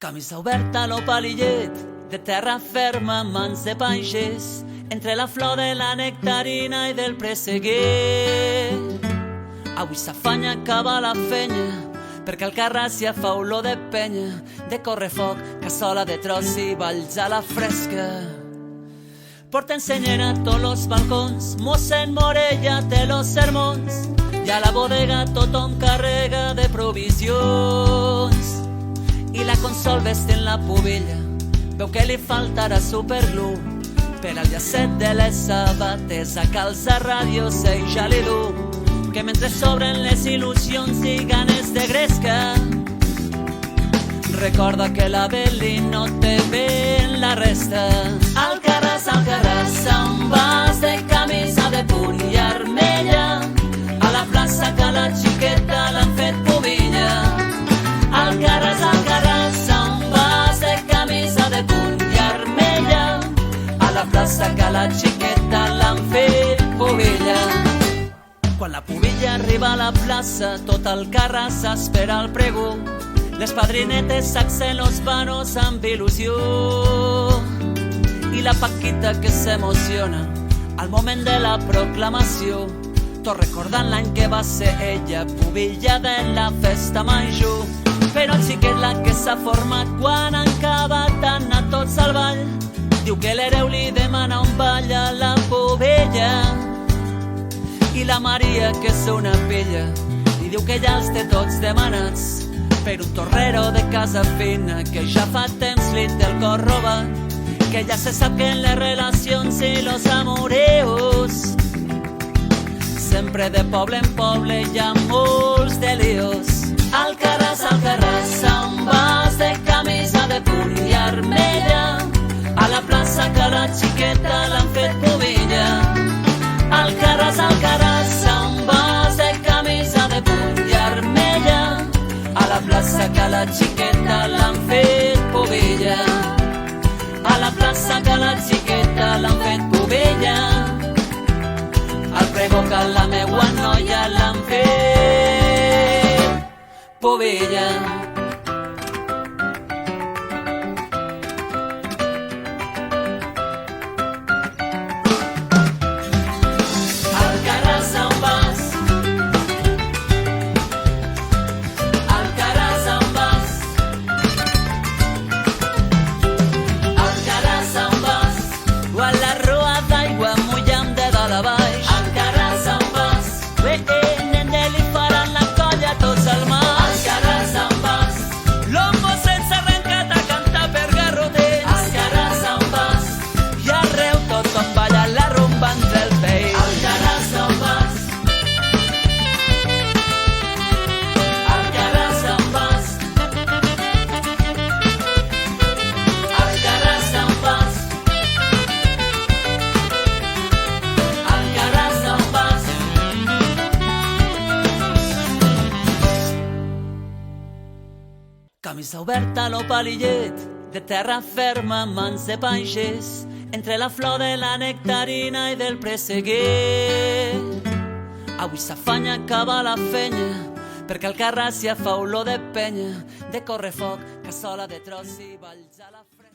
Camisa oberta a lo palillet, de terra ferma, mans de panxes, entre la flor de la nectarina i del presseguer. Avui s'afanya a acabar la fenya, perquè al Carràcia fa olor de penya, de correfoc, cassola de tros i balls a la fresca. Porten senyera a tots los balcons, mossèn Morella té los sermons, i a la bodega tothom carrega de provisions. I la Consol vestint la pubilla, veu que li faltarà superglú per al llacet de les sabates, a calça ràdio i ja li du, que mentre s'obren les il·lusions i ganes de gresca, recorda que la Beli no té ben la resta. Alcarràs, se'n vas de camisa de punt i armella, a la plaça que la xiqueta l'han fet pubilla. Alcarràs, se'n vas de camisa de punt i armella, a la plaça que la xiqueta l'han fet pubilla. Quan la pubilla arriba a la plaça, tot el Carràs espera el pregó. Les padrinetes sacseen los panos amb il·lusió. I la Paquita que s'emociona al moment de la proclamació, tot recordant l'any que va ser ella pubilla de la festa major. Però el xiquet la que s'ha format quan han acabat anar tots al ball, diu que l'hereu li demana un ball a la pubilla. I la Maria, que és una pilla, li diu que ja els té tots demanats per un torrero de casa fina que ja fa temps li té el cor robat, que ja se sap que en les relacions i los amoreos sempre de poble en poble hi ha molts de líos. Alcarràs, se'n vas de camisa de punt i armella, a la plaça que la xiqueta l'han fet pubilla. Alcarràs, se'n vas de camisa de punt i armella, a la plaça que la xiqueta l'han fet pubilla. A la plaça que la xiqueta l'han fet pubilla, al pregó que la meua noia l'han fet pubilla. Camisa oberta a lo palillet, de terra ferma, mans de panxes, entre la flor de la nectarina i del presseguer. Avui s'afanya a acabar la fenya, perquè al Carràcia fa olor de penya, de correfoc, cassola de tros i balls a la fresca.